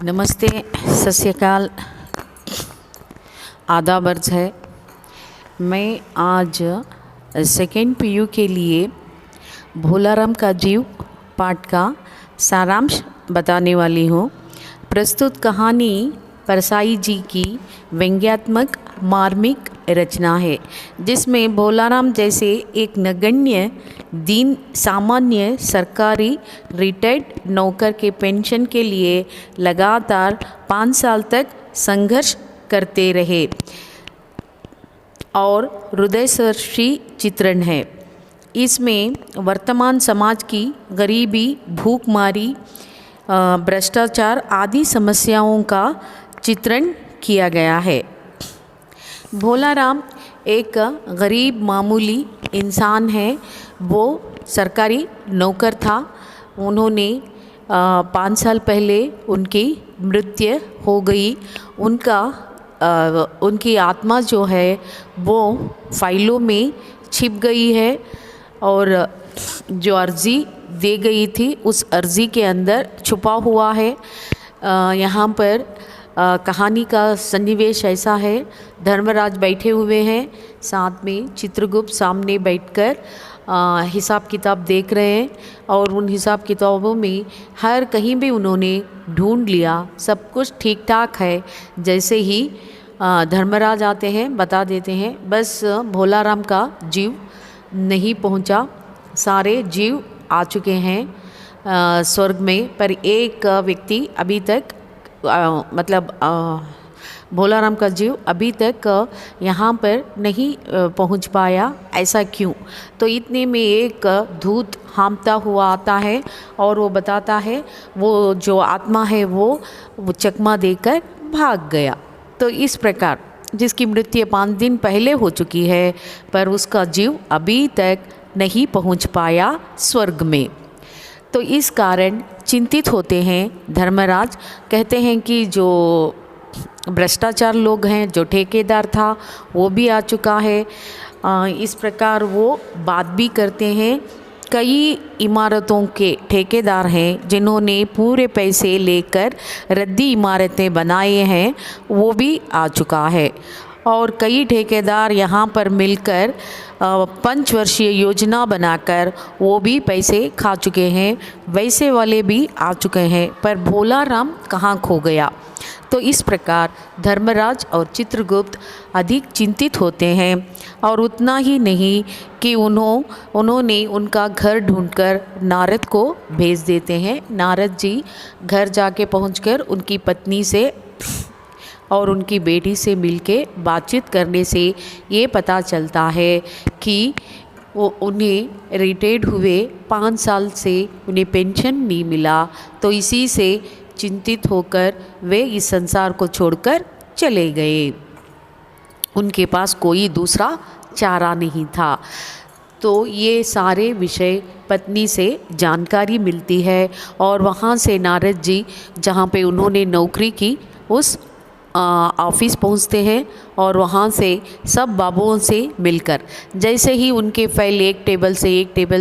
नमस्ते, सत श्री अकाल, आदाब अर्ज़ है। मैं आज सेकेंड पीयू के लिए भोलाराम का जीव पाठ का सारांश बताने वाली हूँ। प्रस्तुत कहानी परसाई जी की व्यंग्यात्मक मार्मिक रचना है, जिसमें भोलाराम जैसे एक नगण्य दीन सामान्य सरकारी रिटायर्ड नौकर के पेंशन के लिए लगातार 5 साल तक संघर्ष करते रहे और हृदयस्पर्शी चित्रण है। इसमें वर्तमान समाज की गरीबी, भूखमारी, भ्रष्टाचार आदि समस्याओं का चित्रण किया गया है। भोलाराम एक गरीब मामूली इंसान है। वो सरकारी नौकर था। उन्होंने 5 साल पहले उनकी मृत्यु हो गई। उनकी आत्मा जो है वो फाइलों में छिप गई है और जो अर्ज़ी दे गई थी उस अर्ज़ी के अंदर छुपा हुआ है। यहाँ पर कहानी का सन्निवेश ऐसा है। धर्मराज बैठे हुए हैं, साथ में चित्रगुप्त सामने बैठकर हिसाब किताब देख रहे हैं और उन हिसाब किताबों में हर कहीं भी उन्होंने ढूंढ लिया, सब कुछ ठीक ठाक है। जैसे ही धर्मराज आते हैं बता देते हैं, बस भोलाराम का जीव नहीं पहुंचा, सारे जीव आ चुके हैं स्वर्ग में, पर एक व्यक्ति अभी तक भोलाराम का जीव अभी तक यहाँ पर नहीं पहुँच पाया। ऐसा क्यों? तो इतने में एक दूत हाँफता हुआ आता है और वो बताता है वो जो आत्मा है वो चकमा देकर भाग गया। तो इस प्रकार जिसकी मृत्यु 5 दिन पहले हो चुकी है, पर उसका जीव अभी तक नहीं पहुँच पाया स्वर्ग में। तो इस कारण चिंतित होते हैं धर्मराज। कहते हैं कि जो भ्रष्टाचार लोग हैं, जो ठेकेदार था वो भी आ चुका है। इस प्रकार वो बात भी करते हैं। कई इमारतों के ठेकेदार हैं जिन्होंने पूरे पैसे लेकर रद्दी इमारतें बनाए हैं, वो भी आ चुका है। और कई ठेकेदार यहाँ पर मिलकर 5 वर्षीय योजना बनाकर वो भी पैसे खा चुके हैं। वैसे वाले भी आ चुके हैं, पर भोलाराम कहाँ खो गया? तो इस प्रकार धर्मराज और चित्रगुप्त अधिक चिंतित होते हैं। और उतना ही नहीं कि उन्होंने उनका घर ढूंढकर नारद को भेज देते हैं। नारद जी घर जाके पहुंचकर उनकी पत्नी से और उनकी बेटी से मिलके बातचीत करने से ये पता चलता है कि वो उन्हें रिटायर्ड हुए 5 साल से उन्हें पेंशन नहीं मिला। तो इसी से चिंतित होकर वे इस संसार को छोड़कर चले गए। उनके पास कोई दूसरा चारा नहीं था। तो ये सारे विषय पत्नी से जानकारी मिलती है और वहाँ से नारद जी जहाँ पे उन्होंने नौकरी की उस ऑफिस पहुंचते हैं और वहाँ से सब बाबुओं से मिलकर, जैसे ही उनके फाइल एक टेबल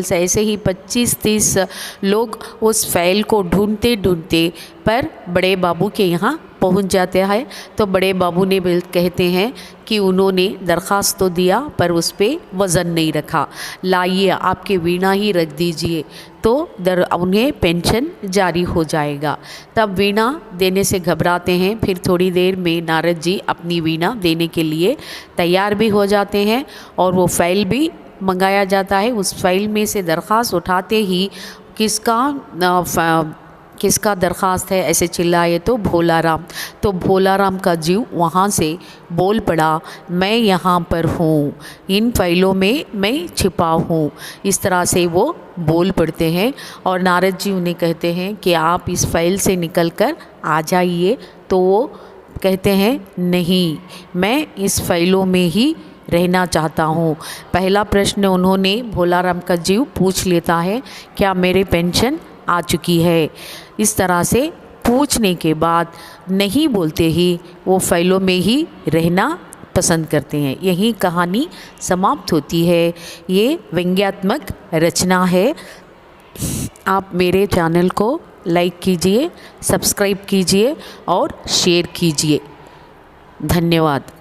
से ऐसे ही 25-30 लोग उस फाइल को ढूंढते ढूंढते पर बड़े बाबू के यहाँ पहुंच जाते हैं। तो बड़े बाबू ने कहते हैं कि उन्होंने दरख्वास्त तो दिया पर उस पर वज़न नहीं रखा, लाइए आपके वीणा ही रख दीजिए तो उन्हें पेंशन जारी हो जाएगा। तब वीणा देने से घबराते हैं। फिर थोड़ी देर में नारद जी अपनी वीणा देने के लिए तैयार भी हो जाते हैं और वो फाइल भी मंगाया जाता है। उस फाइल में से दरख्वास्त उठाते ही किसका दरख्वास्त है ऐसे चिल्लाए तो भोलाराम। तो भोलाराम का जीव वहाँ से बोल पड़ा, मैं यहाँ पर हूँ, इन फाइलों में मैं छिपा हूँ। इस तरह से वो बोल पड़ते हैं और नारद जी उन्हें कहते हैं कि आप इस फाइल से निकल कर आ जाइए। तो वो कहते हैं नहीं, मैं इस फाइलों में ही रहना चाहता हूँ। पहला प्रश्न उन्होंने भोलाराम का जीव पूछ लेता है, क्या मेरे पेंशन आ चुकी है? इस तरह से पूछने के बाद नहीं बोलते ही वो फाइलों में ही रहना पसंद करते हैं। यही कहानी समाप्त होती है। ये व्यंग्यात्मक रचना है। आप मेरे चैनल को लाइक कीजिए, सब्सक्राइब कीजिए और शेयर कीजिए। धन्यवाद।